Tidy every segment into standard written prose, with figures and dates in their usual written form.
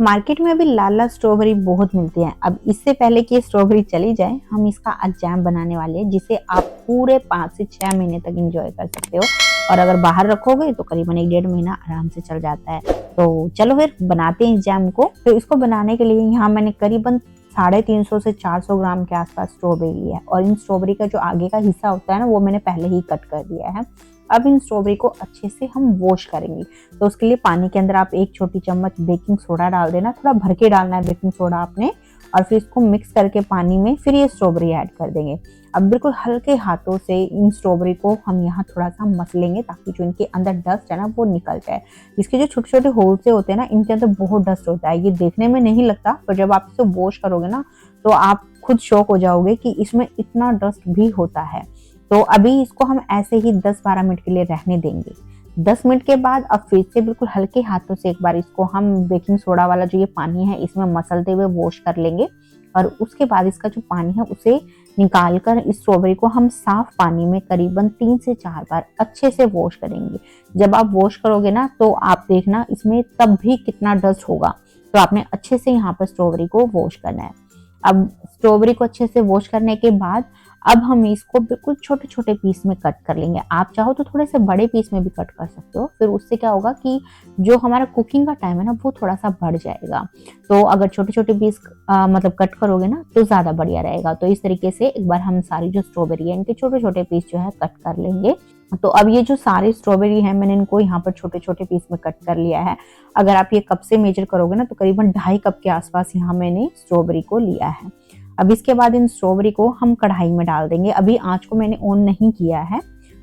Market में अभी लाल लाल strawberry बहुत मिलती है। अब इससे पहले कि स्ट्रॉबेरी चली जाए, हम इसका आज जैम बनाने वाले हैं जिसे आप पूरे 5 से 6 महीने तक एंजॉय कर सकते हो। और अगर बाहर रखोगे तो करीबन 1 डेढ़ महीना आराम से चल जाता है। तो चलो फिर बनाते हैं जैम को। तो इसको बनाने के लिए यहाँ मैंने करीबन 350 से 400 ग्राम के आसपास स्ट्रॉबेरी लिया है। और इन स्ट्रॉबेरी का जो आगे का हिस्सा होता है ना, वो मैंने पहले ही कट कर दिया है। अब इन स्ट्रॉबेरी को अच्छे से हम वॉश करेंगे। तो उसके लिए पानी के अंदर आप 1 छोटी चम्मच बेकिंग सोडा डाल देना, थोड़ा भर के डालना है बेकिंग सोडा आपने। और फिर इसको मिक्स करके पानी में फिर ये स्ट्रॉबेरी ऐड कर देंगे। अब बिल्कुल हल्के हाथों से इन स्ट्रॉबेरी को हम यहाँ थोड़ा सा मसलेंगे ताकि जो इनके अंदर डस्ट है ना वो निकल जाए। इसके जो छोटे छोटे होल से होते हैं ना, इनके अंदर बहुत डस्ट होता है। ये देखने में नहीं लगता, पर जब आप इसे वॉश करोगे ना तो आप खुद शॉक हो जाओगे कि इसमें इतना डस्ट भी होता है। तो अभी इसको हम ऐसे ही 10-12 मिनट के लिए रहने देंगे। 10 मिनट के बाद अब फिर से बिल्कुल हल्के हाथों से एक बार इसको हम बेकिंग सोडा वाला जो ये पानी है इसमें मसलते हुए वॉश कर लेंगे। और उसके बाद इसका जो पानी है उसे निकाल कर इस स्ट्रॉबेरी को हम साफ पानी में करीबन 3 से 4 बार अच्छे से वॉश करेंगे। जब आप वॉश करोगे ना तो आप देखना इसमें तब भी कितना डस्ट होगा। तो आपने अच्छे से यहाँ पर स्ट्रॉबेरी को वॉश करना है। अब स्ट्रॉबेरी को अच्छे से वॉश करने के बाद अब हम इसको बिल्कुल छोटे छोटे पीस में कट कर लेंगे। आप चाहो तो थोड़े से बड़े पीस में भी कट कर सकते हो। फिर उससे क्या होगा कि जो हमारा कुकिंग का टाइम है ना वो थोड़ा सा बढ़ जाएगा। तो अगर छोटे छोटे पीस मतलब कट करोगे ना तो ज़्यादा बढ़िया रहेगा। तो इस तरीके से एक बार हम सारी जो स्ट्रॉबेरी है इनके छोटे छोटे पीस जो है कट कर लेंगे। तो अब ये जो सारी स्ट्रॉबेरी है मैंने इनको यहाँ पर छोटे छोटे पीस में कट कर लिया है। अगर आप ये कप से मेजर करोगे ना तो करीबन 2.5 कप के आसपास यहाँ मैंने स्ट्रॉबेरी को लिया है। अब इसके बाद इन स्ट्रॉबेरी को हम कढ़ाई में डाल देंगे। अभी आंच को मैंने ऑन नहीं किया है।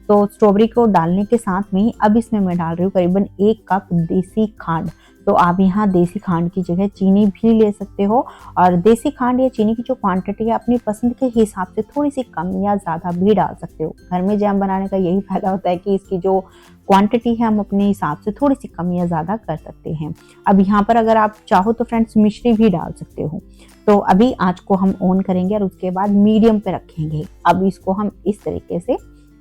तो स्ट्रॉबेरी को डालने के साथ में ही अब इसमें मैं डाल रही हूँ करीबन 1 कप देसी खांड। तो आप यहाँ देसी खांड की जगह चीनी भी ले सकते हो। और देसी खांड या चीनी की जो क्वांटिटी है अपनी पसंद के हिसाब से थोड़ी सी कम या ज़्यादा भी डाल सकते हो। घर में जैम बनाने का यही फायदा होता है कि इसकी जो क्वांटिटी है हम अपने हिसाब से थोड़ी सी कम या ज़्यादा कर सकते हैं। अब यहाँ पर अगर आप चाहो तो फ्रेंड्स मिश्री भी डाल सकते हो। तो अभी आंच को हम ऑन करेंगे और उसके बाद मीडियम पे रखेंगे। अब इसको हम इस तरीके से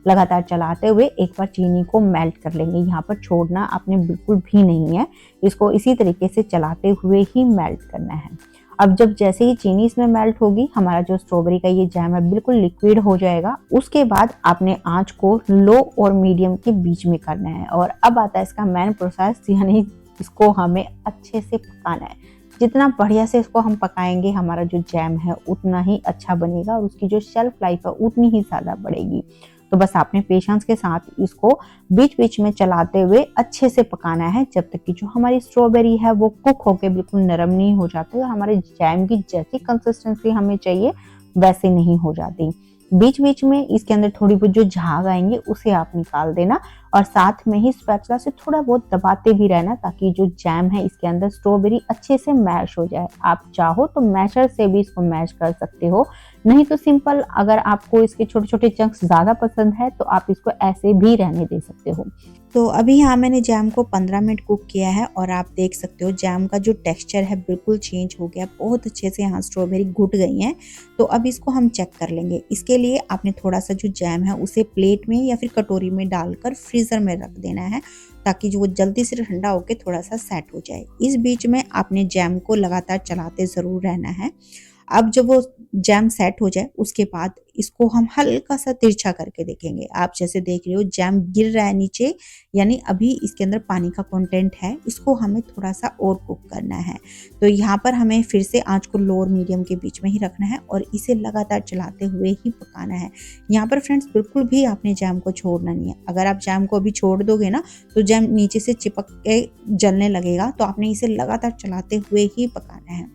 लगातार चलाते हुए एक बार चीनी को मेल्ट कर लेंगे। यहाँ पर छोड़ना आपने बिल्कुल भी नहीं है, इसको इसी तरीके से चलाते हुए ही मेल्ट करना है। अब जब जैसे ही चीनी इसमें मेल्ट होगी हमारा जो स्ट्रॉबेरी का ये जैम है बिल्कुल लिक्विड हो जाएगा। उसके बाद आपने आंच को लो और मीडियम के बीच में करना है। और अब आता है इसका मेन प्रोसेस, यानी इसको हमें अच्छे से पकाना है। जितना बढ़िया से इसको हम पकाएंगे हमारा जो जैम है उतना ही अच्छा बनेगा और उसकी जो शेल्फ लाइफ है उतनी ही ज़्यादा बढ़ेगी। तो बस आपने पेशेंस के साथ इसको बीच बीच में चलाते हुए अच्छे से पकाना है जब तक कि जो हमारी स्ट्रॉबेरी है वो कुक होके बिल्कुल नरम नहीं हो जाती और हमारे जैम की जैसी कंसिस्टेंसी हमें चाहिए वैसे नहीं हो जाती। बीच बीच में इसके अंदर थोड़ी बहुत जो झाग आएंगे उसे आप निकाल देना और साथ में ही स्पैचुला से थोड़ा बहुत दबाते भी रहना ताकि जो जैम है इसके अंदर स्ट्रॉबेरी अच्छे से मैश हो जाए। आप चाहो तो मैशर से भी इसको मैश कर सकते हो, नहीं तो सिंपल अगर आपको इसके छोटे छोटे चंक्स ज़्यादा पसंद है तो आप इसको ऐसे भी रहने दे सकते हो। तो अभी यहाँ मैंने जैम को 15 मिनट कुक किया है और आप देख सकते हो जैम का जो टेक्सचर है बिल्कुल चेंज हो गया, बहुत अच्छे से यहाँ स्ट्रॉबेरी घुट गई हैं। तो अब इसको हम चेक कर लेंगे। इसके लिए आपने थोड़ा सा जो जैम है उसे प्लेट में या फिर कटोरी में डालकर फ्रीज़र में रख देना है ताकि जो वो जल्दी से ठंडा होकर थोड़ा सा सेट हो जाए। इस बीच में आपने जैम को लगातार चलाते ज़रूर रहना है। अब जब वो जैम सेट हो जाए उसके बाद इसको हम हल्का सा तिरछा करके देखेंगे। आप जैसे देख रहे हो जैम गिर रहा है नीचे, यानी अभी इसके अंदर पानी का कंटेंट है, इसको हमें थोड़ा सा और कुक करना है। तो यहाँ पर हमें फिर से आंच को लो और मीडियम के बीच में ही रखना है और इसे लगातार चलाते हुए ही पकाना है। यहाँ पर फ्रेंड्स बिल्कुल भी आपने जैम को छोड़ना नहीं है। अगर आप जैम को अभी छोड़ दोगे ना तो जैम नीचे से चिपक के जलने लगेगा। तो आपने इसे लगातार चलाते हुए ही पकाना है।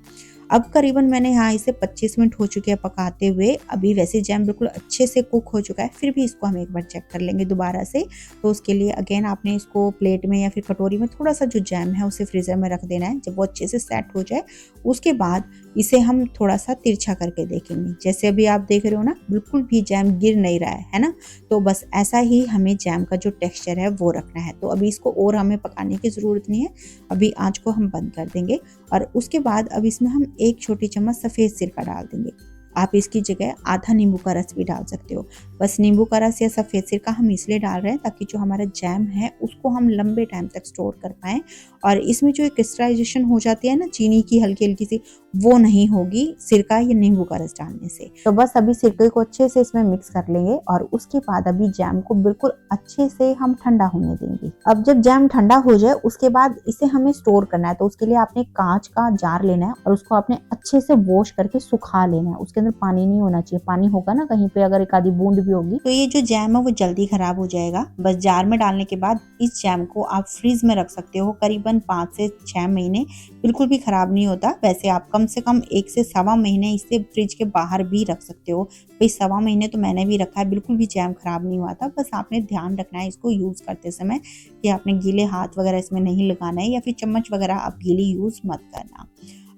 अब करीबन मैंने यहाँ इसे 25 मिनट हो चुके हैं पकाते हुए। अभी वैसे जैम बिल्कुल अच्छे से कुक हो चुका है, फिर भी इसको हम एक बार चेक कर लेंगे दोबारा से। तो उसके लिए अगेन आपने इसको प्लेट में या फिर कटोरी में थोड़ा सा जो जैम है उसे फ्रीज़र में रख देना है। जब वो अच्छे से सेट हो जाए उसके बाद इसे हम थोड़ा सा तिरछा करके देखेंगे। जैसे अभी आप देख रहे हो ना बिल्कुल भी जैम गिर नहीं रहा है ना। तो बस ऐसा ही हमें जैम का जो टेक्सचर है वो रखना है। तो अभी इसको और हमें पकाने की ज़रूरत नहीं है, अभी आँच को हम बंद कर देंगे और उसके बाद अब इसमें हम 1 छोटी चम्मच सफ़ेद सिरका डाल देंगे। आप इसकी जगह आधा नींबू का रस भी डाल सकते हो। बस नींबू का रस या सफ़ेद सिरका हम इसलिए डाल रहे हैं ताकि जो हमारा जैम है उसको हम लंबे टाइम तक स्टोर कर पाएँ, और इसमें जो एक क्रिस्टलाइजेशन हो जाती है ना चीनी की हल्की-हल्की सी, वो नहीं होगी सिरका या नींबू का रस डालने से। तो बस अभी सिरके को अच्छे से इसमें मिक्स कर लेंगे और उसके बाद अभी जैम को बिल्कुल अच्छे से हम ठंडा होने देंगे। अब जब जैम ठंडा हो जाए उसके बाद इसे हमें स्टोर करना है, तो उसके लिए आपने कांच का जार लेना है और उसको आपने अच्छे से वॉश करके सुखा लेना है। उसके अंदर पानी नहीं होना चाहिए, पानी होगा ना कहीं पे अगर एक आधी बूंद भी होगी तो ये जो जैम है वो जल्दी खराब हो जाएगा। बस जार में डालने के बाद इस जैम को आप फ्रीज में रख सकते हो करीबन 5 से 6 महीने, बिल्कुल भी खराब नहीं होता। वैसे आप कम से कम 1 से सवा महीने इसे फ्रिज के बाहर भी रख सकते हो। भाई सवा महीने तो मैंने भी रखा है, बिल्कुल भी जैम खराब नहीं हुआ था। बस आपने ध्यान रखना है इसको यूज करते समय कि आपने गीले हाथ वगैरह इसमें नहीं लगाना है, या फिर चम्मच वगैरह आप गीली यूज मत करना।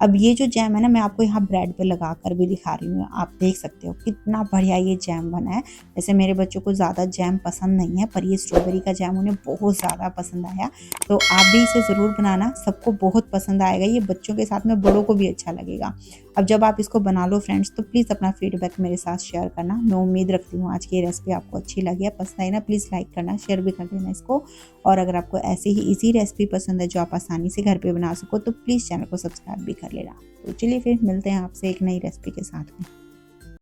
अब ये जो जैम है ना मैं आपको यहाँ ब्रेड पे लगा कर भी दिखा रही हूँ, आप देख सकते हो कितना बढ़िया ये जैम बना है। वैसे मेरे बच्चों को ज़्यादा जैम पसंद नहीं है, पर ये स्ट्रॉबेरी का जैम उन्हें बहुत ज़्यादा पसंद आया। तो आप भी इसे ज़रूर बनाना, सबको बहुत पसंद आएगा। ये बच्चों के साथ में बड़ों को भी अच्छा लगेगा। अब जब आप इसको बना लो फ्रेंड्स, तो प्लीज़ अपना फीडबैक मेरे साथ शेयर करना। मैं उम्मीद रखती हूँ आज की ये रेसिपी आपको अच्छी लगी है। पसंद आई ना प्लीज़ लाइक करना, शेयर भी कर देना इसको। और अगर आपको ऐसी ही ईजी रेसिपी पसंद है जो आप आसानी से घर पे बना सको, तो प्लीज़ चैनल को सब्सक्राइब भी कर लेना। तो चलिए फिर मिलते हैं आपसे एक नई रेसिपी के साथ में।